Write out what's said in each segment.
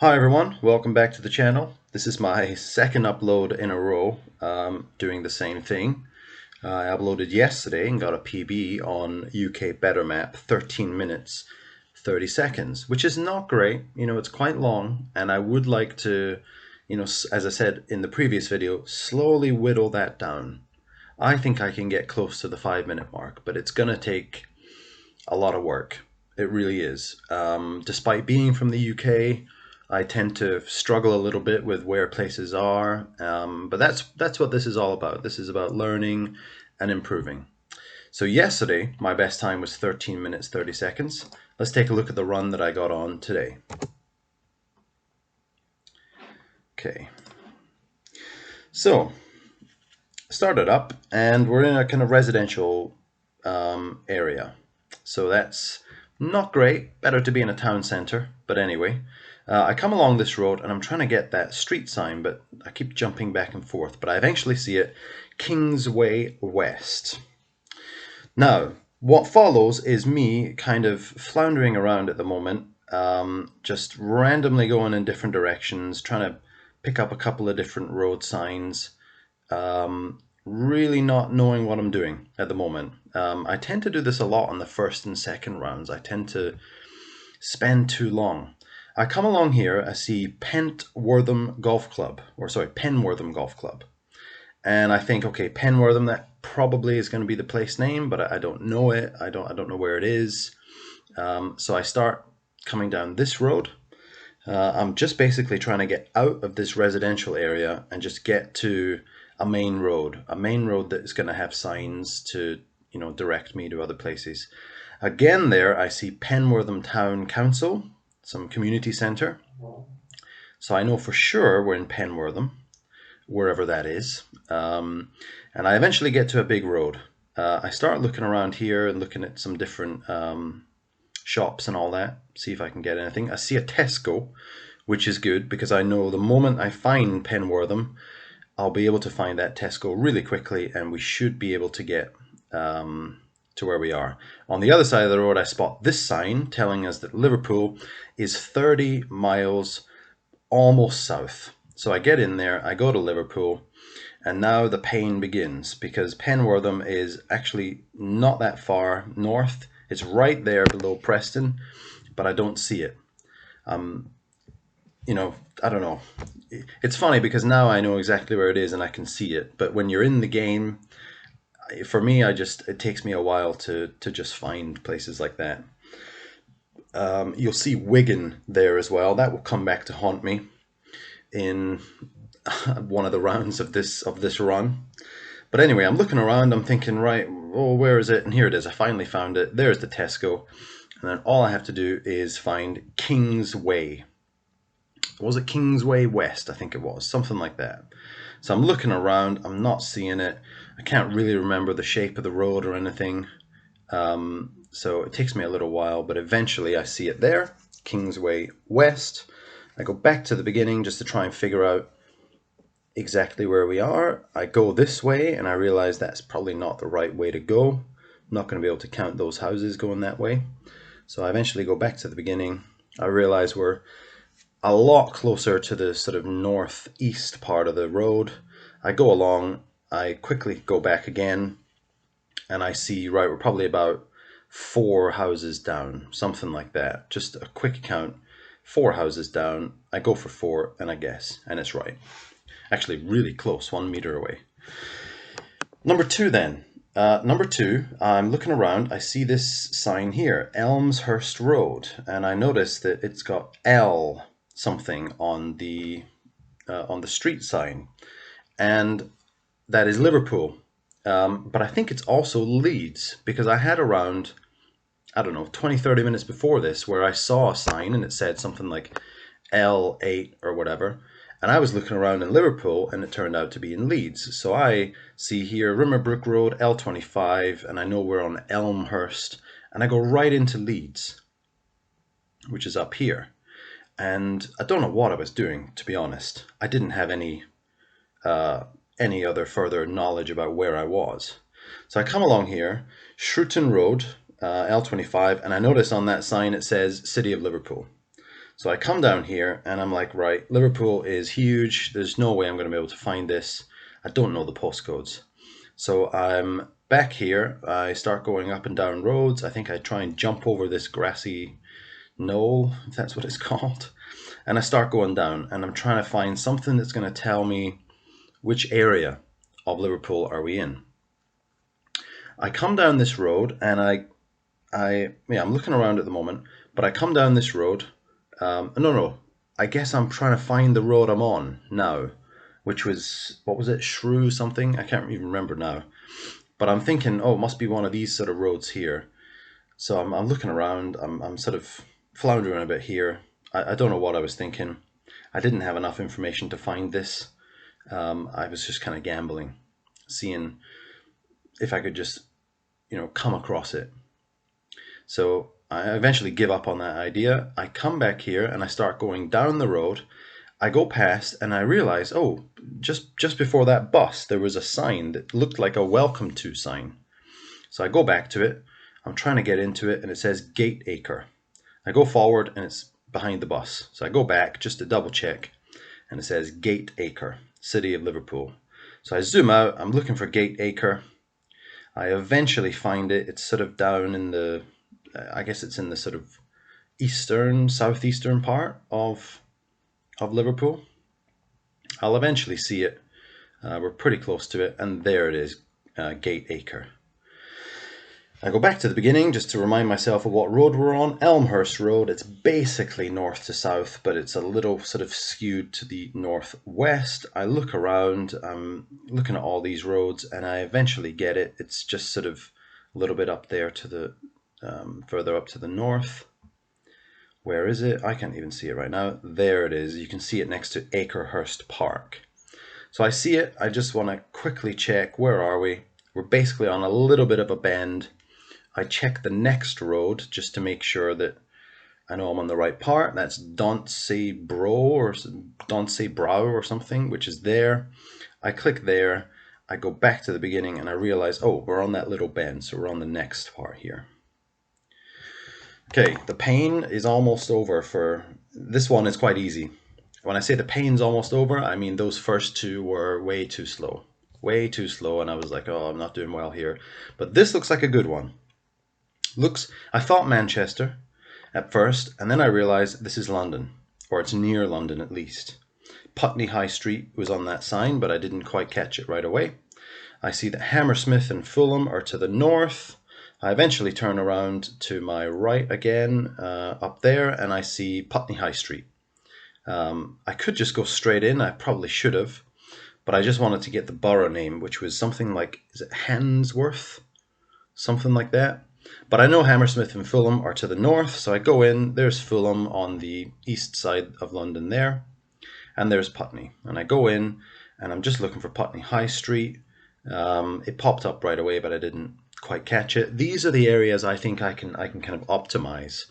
Hi everyone, welcome back to the channel. This is my second upload in a row doing the same thing. I uploaded yesterday and got a PB on UK Better Map, 13 minutes 30 seconds, which is not great. It's quite long, and I would like to, as I said in the previous video, slowly whittle that down. I think I can get close to the 5-minute mark, but it's gonna take a lot of work. It really is. Despite being from the UK, I tend to struggle a little bit with where places are, but that's what this is all about. This is about learning and improving. So yesterday, my best time was 13 minutes 30 seconds. Let's take a look at the run that I got on today. Okay. So, started up, and we're in a kind of residential area. So that's not great. Better to be in a town center, but anyway. I come along this road and I'm trying to get that street sign, but I keep jumping back and forth. But I eventually see it, Kingsway West. Now, what follows is me kind of floundering around at the moment, just randomly going in different directions, trying to pick up a couple of different road signs, really not knowing what I'm doing at the moment. I tend to do this a lot on the first and second rounds. I tend to spend too long. I come along here, I see Penwortham Golf Club, and I think, okay, Penwortham, that probably is going to be the place name, but I don't know it. I don't know where it is. So I start coming down this road. I'm just basically trying to get out of this residential area and just get to a main road that is going to have signs to, direct me to other places. Again, there I see Penwortham Town Council, some community centre. So I know for sure we're in Penwortham, wherever that is. And I eventually get to a big road. I start looking around here and looking at some different shops and all that, see if I can get anything. I see a Tesco, which is good because I know the moment I find Penwortham, I'll be able to find that Tesco really quickly, and we should be able to get to where we are. On the other side of the road, I spot this sign telling us that Liverpool is 30 miles almost south. So I get in there, I go to Liverpool, and now the pain begins because Penwortham is actually not that far north. It's right there below Preston, but I don't see it. I don't know. It's funny because now I know exactly where it is and I can see it. But when you're in the game, for me, it takes me a while to just find places like that. You'll see Wigan there as well. That will come back to haunt me in one of the rounds of this run. But anyway, I'm looking around, I'm thinking, right, oh, where is it? And here it is. I finally found it. There's the Tesco. And then all I have to do is find Kingsway. Was it Kingsway West? I think it was, something like that. So I'm looking around, I'm not seeing it. I can't really remember the shape of the road or anything. So it takes me a little while, but eventually I see it there, Kingsway West. I go back to the beginning just to try and figure out exactly where we are. I go this way and I realize that's probably not the right way to go. I'm not going to be able to count those houses going that way. So I eventually go back to the beginning. I realize we're a lot closer to the sort of northeast part of the road. I go along, I quickly go back again, and I see, right, we're probably about 4 houses down, something like that. Just a quick count, 4 houses down. I go for 4 and I guess, and it's right. Actually really close, 1 meter away. Number 2 then. Number 2, I'm looking around, I see this sign here, Elmshurst Road, and I notice that it's got L something on the street sign, and that is Liverpool. But I think it's also Leeds, because I had around, I don't know, 20-30 minutes before this where I saw a sign and it said something like L8 or whatever, and I was looking around in Liverpool and it turned out to be in Leeds. So I see here Rimmerbrook Road, L25, and I know we're on Elmhurst, and I go right into Leeds, which is up here. And I don't know what I was doing, to be honest. I didn't have any other further knowledge about where I was. So I come along here, Shrewton Road, L25, and I notice on that sign it says City of Liverpool. So I come down here and I'm like, right, Liverpool is huge. There's no way I'm going to be able to find this. I don't know the postcodes. So I'm back here. I start going up and down roads. I think I try and jump over this grassy knoll, if that's what it's called. And I start going down and I'm trying to find something that's going to tell me which area of Liverpool are we in. I come down this road and I'm looking around at the moment, but I come down this road. No, I guess I'm trying to find the road I'm on now, which was, what was it, Shrew something? I can't even remember now. But I'm thinking, oh, it must be one of these sort of roads here. So I'm looking around. I'm sort of floundering a bit here. I don't know what I was thinking. I didn't have enough information to find this. I was just kind of gambling, seeing if I could just, come across it. So I eventually give up on that idea. I come back here and I start going down the road. I go past and I realize, oh, just before that bus, there was a sign that looked like a welcome to sign. So I go back to it. I'm trying to get into it and it says Gate Acre. I go forward and it's behind the bus. So I go back just to double check and it says Gate Acre, City of Liverpool. So I zoom out. I'm looking for Gate Acre. I eventually find it. It's sort of down in the, I guess it's in the sort of southeastern part of Liverpool. I'll eventually see it. We're pretty close to it, and there it is, Gate Acre. I go back to the beginning just to remind myself of what road we're on. Elmhurst Road. It's basically north to south, but it's a little sort of skewed to the northwest. I look around, I'm looking at all these roads, and I eventually get it. It's just sort of a little bit up there to the, further up to the north. Where is it? I can't even see it right now. There it is. You can see it next to Acrehurst Park. So I see it. I just want to quickly check, where are we? We're basically on a little bit of a bend. I check the next road just to make sure that I know I'm on the right part. That's Dauncey Brow or something, which is there. I click there. I go back to the beginning and I realize, oh, we're on that little bend. So we're on the next part here. Okay, the pain is almost over for this one. Is quite easy. When I say the pain's almost over, I mean those first two were way too slow. Way too slow, and I was like, oh, I'm not doing well here. But this looks like a good one. I thought Manchester at first, and then I realized this is London, or it's near London at least. Putney High Street was on that sign, but I didn't quite catch it right away. I see that Hammersmith and Fulham are to the north. I eventually turn around to my right again, up there, and I see Putney High Street. I could just go straight in. I probably should have, but I just wanted to get the borough name, which was something like, is it Handsworth? Something like that. But I know Hammersmith and Fulham are to the north, so I go in. There's Fulham on the east side of London there, and there's Putney. And I go in, and I'm just looking for Putney High Street. It popped up right away, but I didn't quite catch it. These are the areas I think I can kind of optimize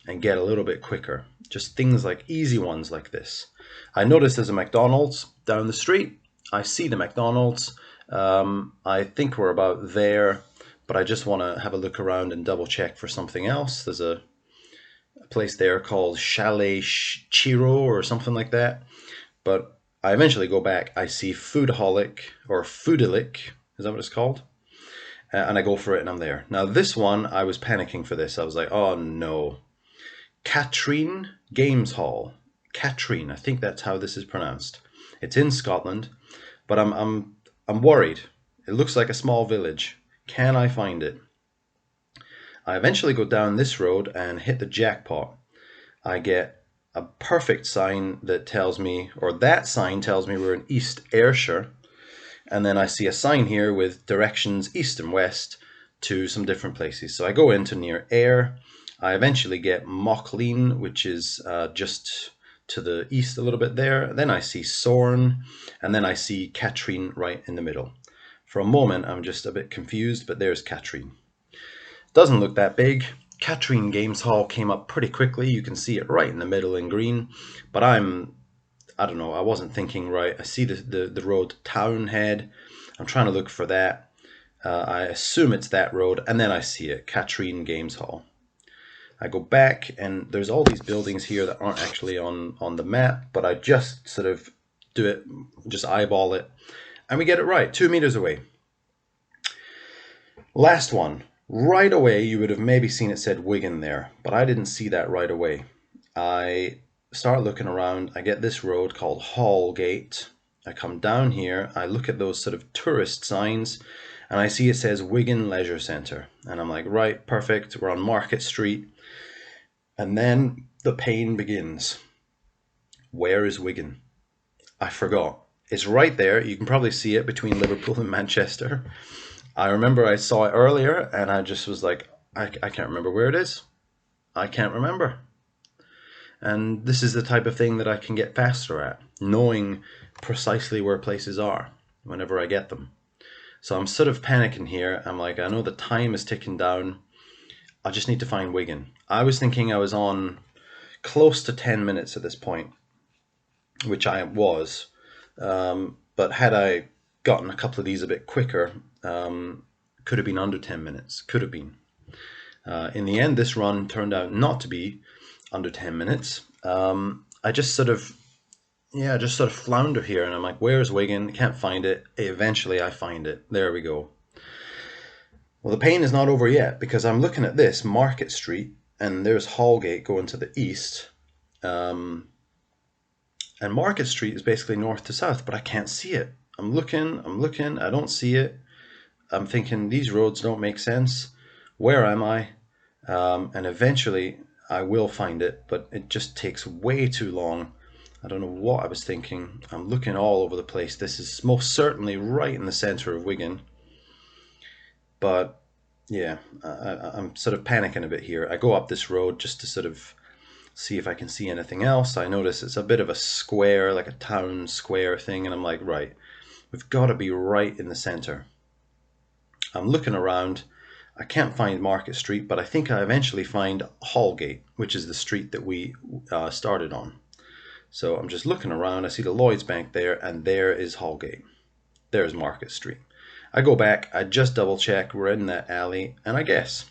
and get a little bit quicker. Just things like easy ones like this. I noticed there's a McDonald's down the street. I see the McDonald's. I think we're about there, but I just want to have a look around and double check for something else. There's a place there called Chalet Chiro or something like that. But I eventually go back. I see Foodaholic or Foodalic. Is that what it's called? And I go for it and I'm there. Now this one, I was panicking for this. I was like, oh no. Katrine Games Hall. Katrine, I think that's how this is pronounced. It's in Scotland, but I'm worried. It looks like a small village. Can I find it? I eventually go down this road and hit the jackpot. I get a perfect sign that tells me, or that sign tells me we're in East Ayrshire. And then I see a sign here with directions east and west to some different places. So I go into near Ayr. I eventually get Mauchline, which is just to the east a little bit there. Then I see Sorn, and then I see Katrine right in the middle. For a moment, I'm just a bit confused, but there's Katrine. Doesn't look that big. Katrine Games Hall came up pretty quickly. You can see it right in the middle in green, but I don't know, I wasn't thinking right. I see the road Townhead. I'm trying to look for that. I assume it's that road, and then I see it, Katrine Games Hall. I go back and there's all these buildings here that aren't actually on the map, but I just sort of do it, just eyeball it, and we get it right, 2 meters away. Last one, right away you would have maybe seen it said Wigan there, but I didn't see that right away. I start looking around, I get this road called Hallgate. I come down here, I look at those sort of tourist signs, and I see it says Wigan Leisure Centre. And I'm like, right, perfect, we're on Market Street. And then the pain begins. Where is Wigan? I forgot. It's right there. You can probably see it between Liverpool and Manchester. I remember I saw it earlier and I just was like, I can't remember where it is. I can't remember. And this is the type of thing that I can get faster at, knowing precisely where places are whenever I get them. So I'm sort of panicking here. I'm like, I know the time is ticking down. I just need to find Wigan. I was thinking I was on close to 10 minutes at this point, which I was. But had I gotten a couple of these a bit quicker, could have been under 10 minutes. Could have been. In the end, this run turned out not to be under 10 minutes. I just sort of flounder here, and I'm like, where's Wigan? Can't find it. Eventually I find it. There we go. Well, the pain is not over yet, because I'm looking at this Market Street and there's Hallgate going to the east. And Market Street is basically north to south, but I can't see it. I'm looking, I don't see it. I'm thinking these roads don't make sense. Where am I? And eventually I will find it, but it just takes way too long. I don't know what I was thinking. I'm looking all over the place. This is most certainly right in the center of Wigan. But yeah, I'm sort of panicking a bit here. I go up this road just to sort of see if I can see anything else. I notice it's a bit of a square, like a town square thing, and I'm like, right, we've got to be right in the center. I'm looking around. I can't find Market Street, but I think I eventually find Hallgate, which is the street that we started on. So I'm just looking around. I see the Lloyds Bank there, and there is Hallgate. There's Market Street. I go back, I just double check, we're in that alley, and I guess.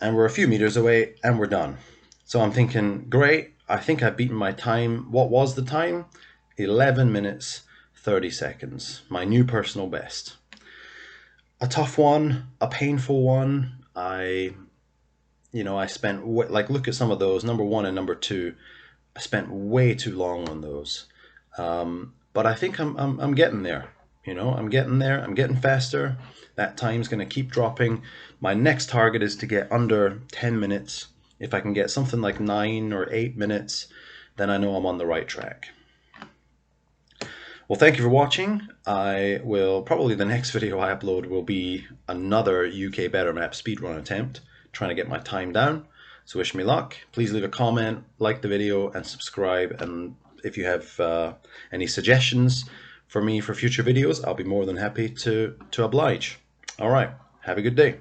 And we're a few meters away, and we're done. So I'm thinking, great, I think I've beaten my time. What was the time? 11 minutes, 30 seconds. My new personal best. A tough one, a painful one. I spent, like, look at some of those, number 1 and number 2. I spent way too long on those. But I think I'm getting there. I'm getting there. I'm getting faster. That time's going to keep dropping. My next target is to get under 10 minutes. If I can get something like 9 or 8 minutes, then I know I'm on the right track. Well, thank you for watching. Probably the next video I upload will be another UK Better Map speedrun attempt, trying to get my time down. So wish me luck. Please leave a comment, like the video, and subscribe. And if you have any suggestions for me for future videos, I'll be more than happy to oblige. All right, have a good day.